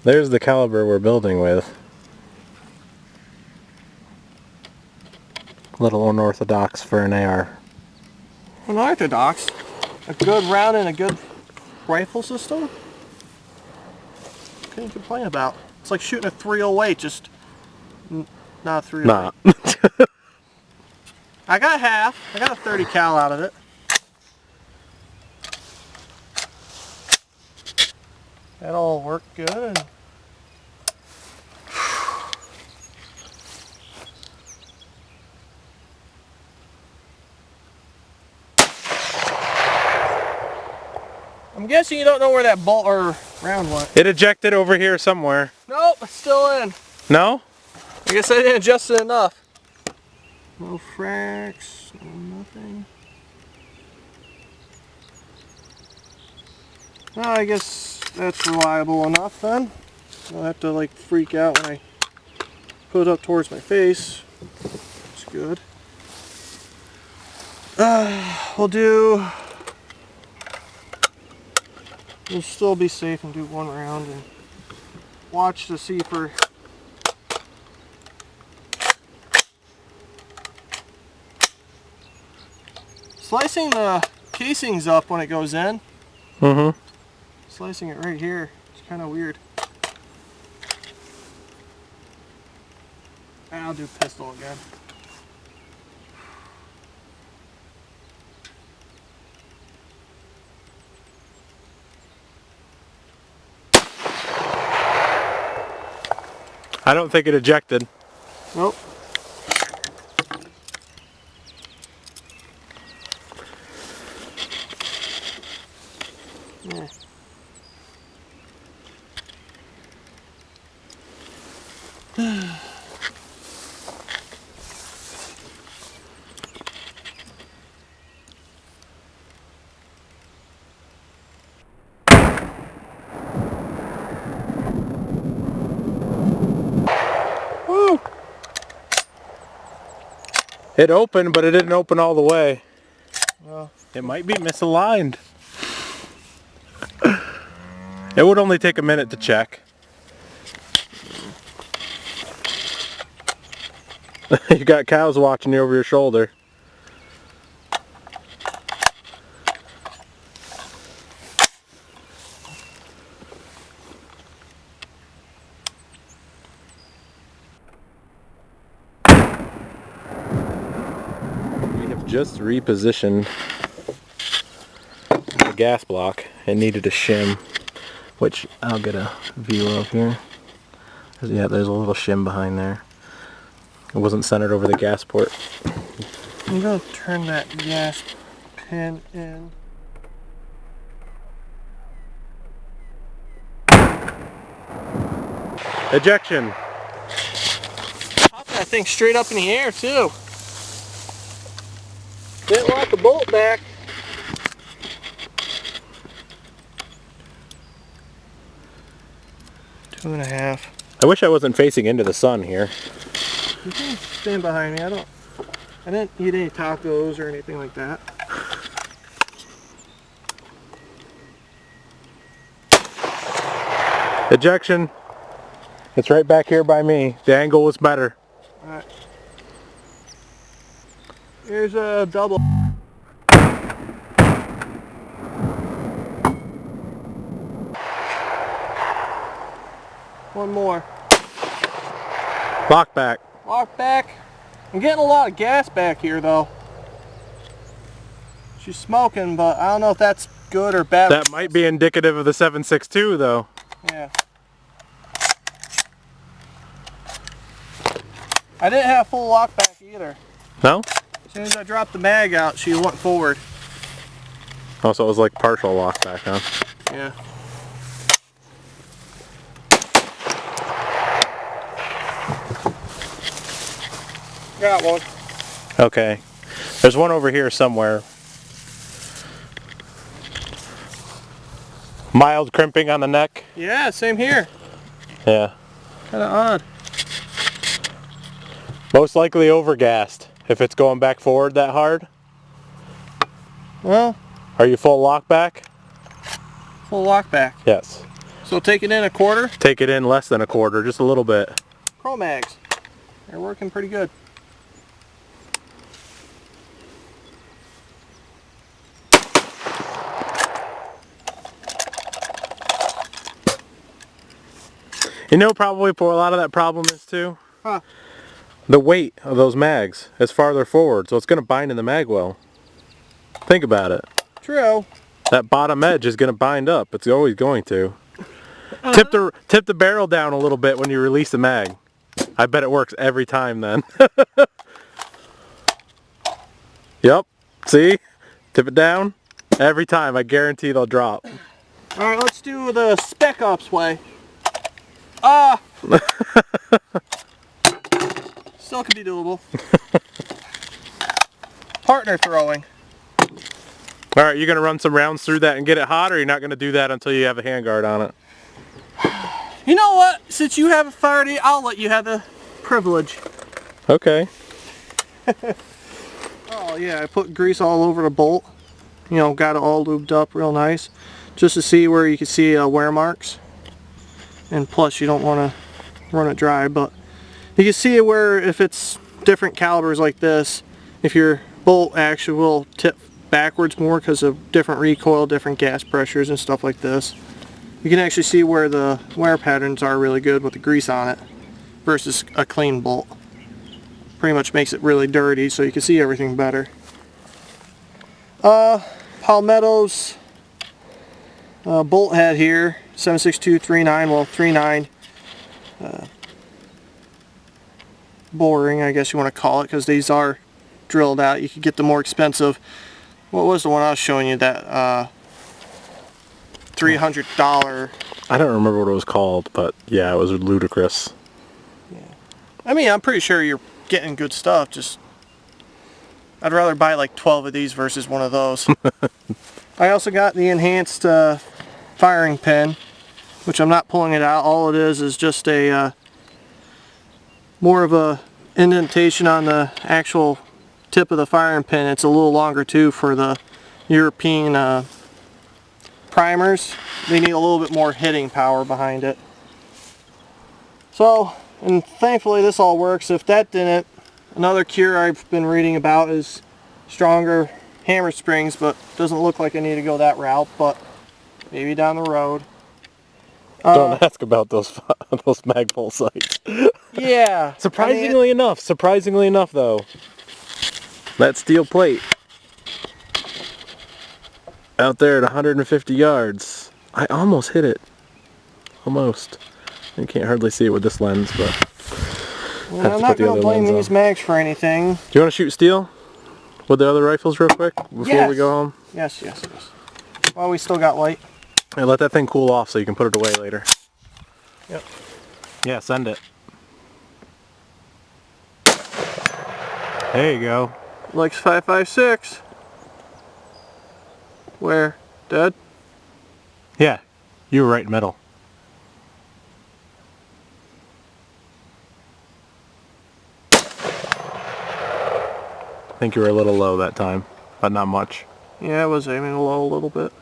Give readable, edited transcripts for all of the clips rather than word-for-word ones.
There's the caliber we're building with. A little unorthodox for an AR. Unorthodox? A good round and a good rifle system? What can you complain about? It's like shooting a 308, just not a 308. Nah. I got half. I got a 30 cal out of it. That all worked good. I'm guessing you don't know where that bolt or round went. It ejected over here somewhere. Nope, it's still in. No? I guess I didn't adjust it enough. No fracks, no nothing. Well, I guess that's reliable enough then. I don't have to like freak out when I put it up towards my face. It's good. We'll still be safe and do one round and watch to see for slicing the casings up when it goes in. Mm-hmm. Slicing it right here, it's kind of weird. I'll do pistol again. I don't think it ejected. Nope. Yeah. Woo! It opened, but it didn't open all the way. Well, it might be misaligned. It would only take a minute to check. You got cows watching you over your shoulder. We have just repositioned the gas block. It needed a shim, which I'll get a view of here. Yeah, there's a little shim behind there. It wasn't centered over the gas port. I'm going to turn that gas pin in. Ejection. Pop that thing straight up in the air too. Didn't lock the bolt back. Two and a half. I wish I wasn't facing into the sun here. You can stand behind me. I didn't eat any tacos or anything like that. Ejection. It's right back here by me. The angle was better. Alright. Here's a double. One more. Lock back. Lock back. I'm getting a lot of gas back here though. She's smoking, but I don't know if that's good or bad. That might be indicative of the 7.62 though. Yeah. I didn't have full lock back either. No? As soon as I dropped the mag out, she went forward. Oh, so it was like partial lock back, huh? Yeah. Got one. Okay. There's one over here somewhere. Mild crimping on the neck. Yeah, same here. Yeah. Kind of odd. Most likely overgassed if it's going back forward that hard. Well, Are you full lock back? full lock back. Yes. So take it in a quarter. Take it in less than a quarter, just a little bit. Pro mags. They're working pretty good. You know probably for a lot of that problem is too? Huh. The weight of those mags is farther forward, so it's going to bind in the mag well. Think about it. True. That bottom edge is going to bind up. It's always going to. Tip the barrel down a little bit when you release the mag. I bet it works every time then. Yep. See? Tip it down. Every time. I guarantee they'll drop. Alright, let's do the Spec Ops way. Still could be doable. Partner throwing. Alright, you're going to run some rounds through that and get it hot, or you're not going to do that until you have a handguard on it? You know what? Since you haven't fired it, I'll let you have the privilege. Okay. Oh yeah, I put grease all over the bolt. You know, got it all lubed up real nice. Just to see where you can see wear marks. And plus you don't want to run it dry, but you can see where if it's different calibers like this, if your bolt actually will tip backwards more because of different recoil, different gas pressures and stuff like this. You can actually see where the wear patterns are really good with the grease on it versus a clean bolt. Pretty much makes it really dirty so you can see everything better. Palmetto's bolt head here, 76239, well 39 boring I guess you want to call it, because these are drilled out. You could get the more expensive, what was the one I was showing you, that $300. I don't remember what it was called, but yeah, it was ludicrous. Yeah. I mean, I'm pretty sure you're getting good stuff, just I'd rather buy like 12 of these versus one of those. I also got the enhanced firing pin, which I'm not pulling it out. All it is just a more of a indentation on the actual tip of the firing pin. It's a little longer too for the European primers. They need a little bit more hitting power behind it. So, and thankfully this all works. If that didn't, another cure I've been reading about is stronger hammer springs, but doesn't look like I need to go that route, but maybe down the road. Don't ask about those Magpul sights. Yeah. Surprisingly enough though, that steel plate out there at 150 yards, I almost hit it. Almost. You can't hardly see it with this lens, but well, I'm not going to blame these mags for anything. Do you want to shoot steel with the other rifles real quick before we go home? Yes. Well, we still got light. Hey, let that thing cool off so you can put it away later. Yep. Yeah, send it. There you go. Likes 5.56. Where? Dead? Yeah, you were right in the middle. I think you were a little low that time, but not much. Yeah, I was aiming low a little bit.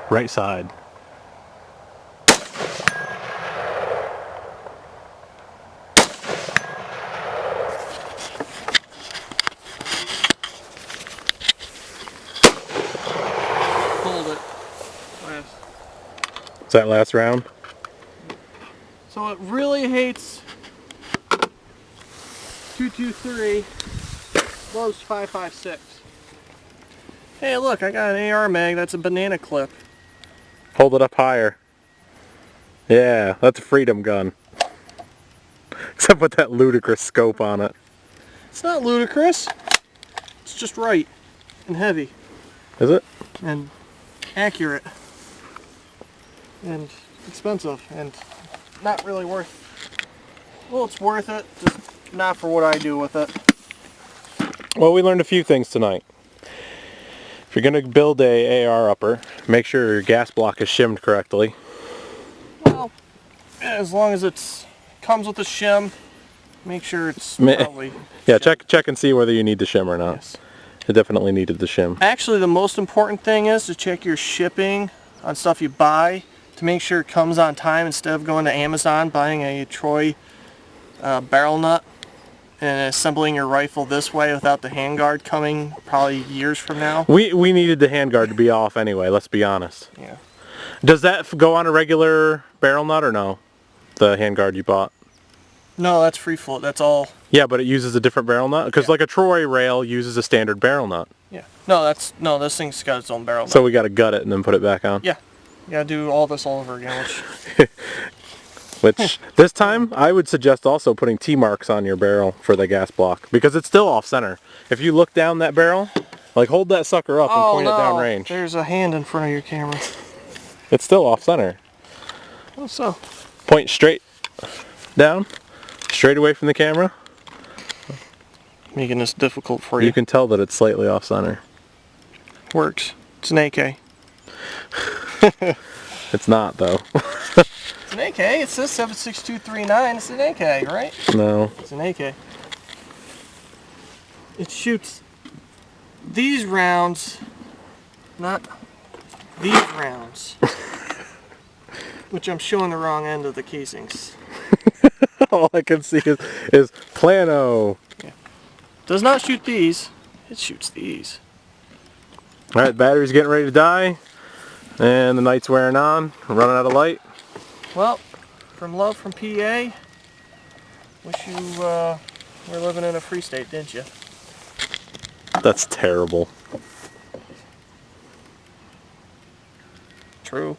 Right side. Hold it. Is that last round? So it really hates 223, lows 5.56. Hey look, I got an AR mag, that's a banana clip. Hold it up higher. Yeah, that's a freedom gun. Except with that ludicrous scope on it. It's not ludicrous. It's just right and heavy. Is it? And accurate. And expensive. And not really worth. Well, it's worth it, just not for what I do with it. Well, we learned a few things tonight. If you're going to build a AR upper, make sure your gas block is shimmed correctly. Well, as long as it's comes with a shim, make sure it's probably yeah, check and see whether you need the shim or not. Yes. It definitely needed the shim. Actually, the most important thing is to check your shipping on stuff you buy to make sure it comes on time instead of going to Amazon, buying a Troy barrel nut and assembling your rifle this way without the handguard coming probably years from now. We needed the handguard to be off anyway, let's be honest. Yeah. Does that go on a regular barrel nut or no? The handguard you bought? No, that's free float. That's all. Yeah, but it uses a different barrel nut? Because Yeah. like a Troy rail uses a standard barrel nut. Yeah. No, this thing's got its own barrel nut. So we got to gut it and then put it back on? Yeah. You gotta do all this all over again, Which, this time, I would suggest also putting T-marks on your barrel for the gas block. Because it's still off-center. If you look down that barrel, like hold that sucker up and point it down range. There's a hand in front of your camera. It's still off-center. Oh, so. Point straight down, straight away from the camera. Making this difficult for you. You can tell that it's slightly off-center. Works. It's an AK. It's not, though. It's an AK. It says 7.6239. It's an AK, right? No. It's an AK. It shoots these rounds, not these rounds. Which I'm showing the wrong end of the casings. All I can see is plano. Yeah. Does not shoot these. It shoots these. All right, battery's getting ready to die. And the night's wearing on. We're running out of light. Well, from love from PA, wish you were living in a free state, didn't you? That's terrible. True.